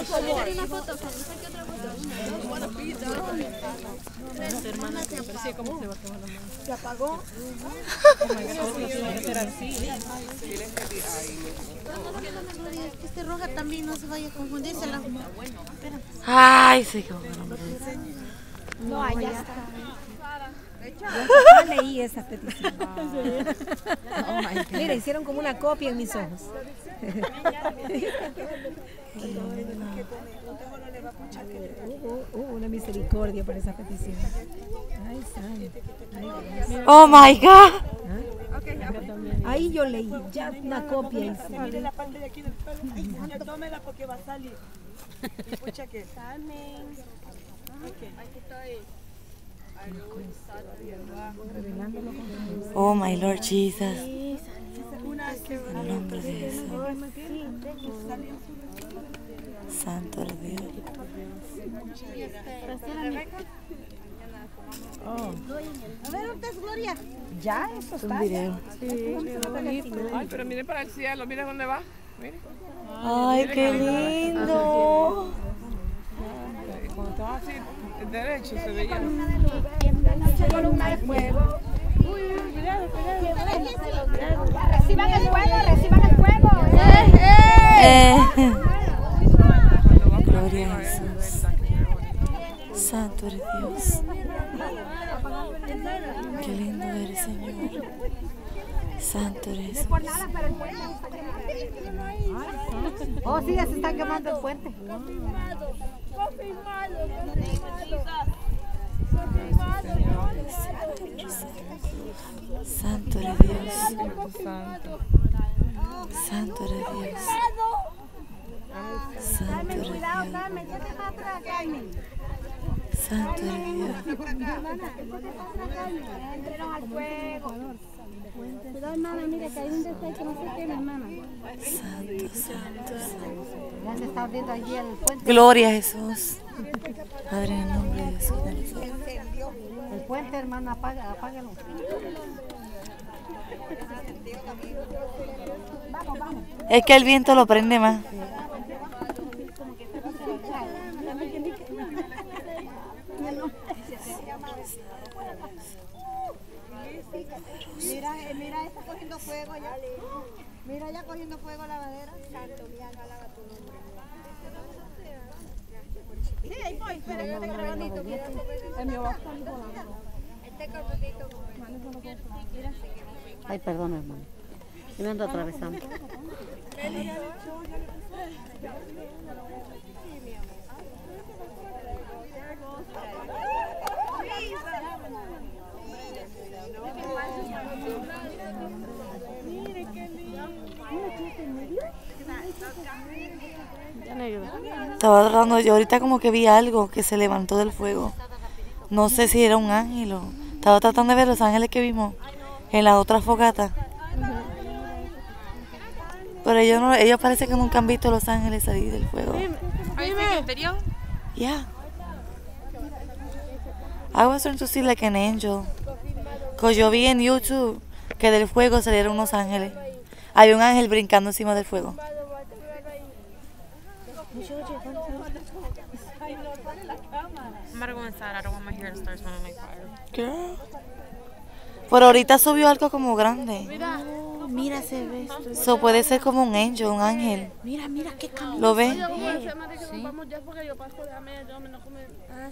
Una foto, saque otra foto. ¿Se apagó? Que esté roja también, no se vaya a confundírsela. Ay, sí, como No, allá está. Yo leí esa petición. Mira, hicieron como una copia en mis ojos. Hubo una misericordia por esa petición. Ay, santo. Oh my God. Ahí yo leí, ya una copia hice. Mire la parte de aquí del pelo. Ay, tómela porque va a salir. Escucha que. Oh my Lord Jesus. En el nombre de Jesús. Santo de Dios. A ver, ¿dónde es Gloria? Ya, eso está. Un video. Ay, pero mire para el cielo, mire dónde va. Mire. Ay, qué lindo. Cuando estaba así, derecho, se veía. Columna de fuego. Reciban el fuego, reciban el fuego. Gloria a Jesús. Santo eres Dios. Qué lindo eres, Señor. Santo eres Jesús. Oh, sí, ya se está quemando el puente. Santo eres Dios. Santo eres Dios. Santo eres Dios. Santo eres Dios. Cuidado, hermana, mire que hay un deseo que no se queme, hermana. Santo, santo, santo. Ya se está abriendo allí el puente. Gloria a Jesús. Padre, en el nombre de Jesús. El puente, hermana, apágalo. Es que el viento lo prende más. Mira, está cogiendo fuego ya. Mira ya cogiendo fuego la madera. Santo, mi alma alaba tu nombre. Sí, ahí voy, espera, yo tengo grabadito. El mío va a estar volando. Este cortito. Ay, perdón, hermano. Yo me ando atravesando. Estaba tratando, yo ahorita como que vi algo que se levantó del fuego. No sé si era un ángel o... Estaba tratando de ver los ángeles que vimos en la otra fogata. Pero ellos parece que nunca han visto los ángeles salir del fuego. Yeah. I was trying to see like an angel. Cause yo vi en YouTube que del fuego salieron unos ángeles. Hay un ángel brincando encima del fuego. I'm about to go inside. I don't want my hair to start smelling like fire. Girl. Pero ahorita subió algo como grande. Mira, se ve esto. Eso puede ser como un angel, un ángel. Mira, qué camino. ¿Lo ves? Vamos ya porque yo paso de a mí no come. A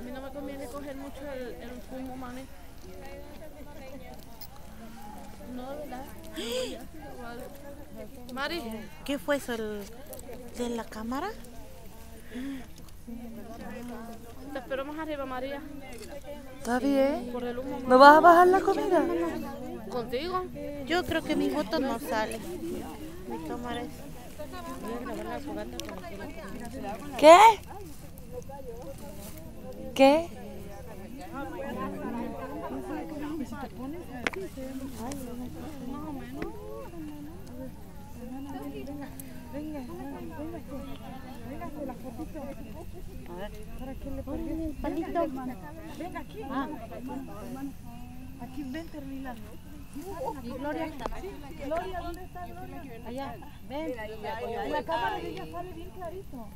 mí no me conviene coger mucho el fumo, mami. No, ¿verdad? Mari, ¿Qué fue eso? ¿De la cámara? te espero más arriba, María. Está bien. Por el humo. ¿No vas a bajar la comida? ¿Contigo? Yo creo que mi foto no sale. Mi cámara es... ¿Qué? ¿Qué? Palito. Venga aquí. Aquí ven terminando. ¿Y Gloria? Gloria, ¿dónde está Gloria? Allá, ven. En la cámara de ella sale bien clarito.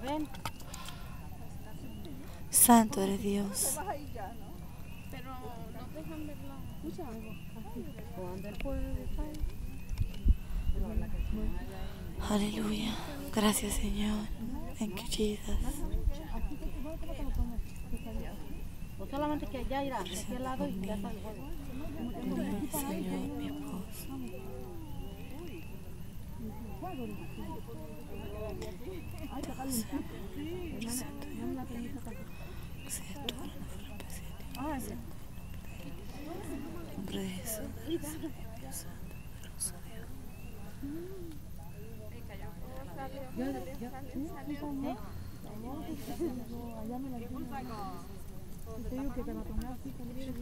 Ven. Santo eres Dios. Pero no te dejan verla. Escucha algo. Cuando el pueblo está. Aleluya. Gracias, Señor. Thank you, Jesus. O solamente que allá irá, de aquel lado y ya está el juego. Señor, mi esposo. Nombre de Jesús. Dios santo, poderoso Dios. Te digo que te la tomé así también.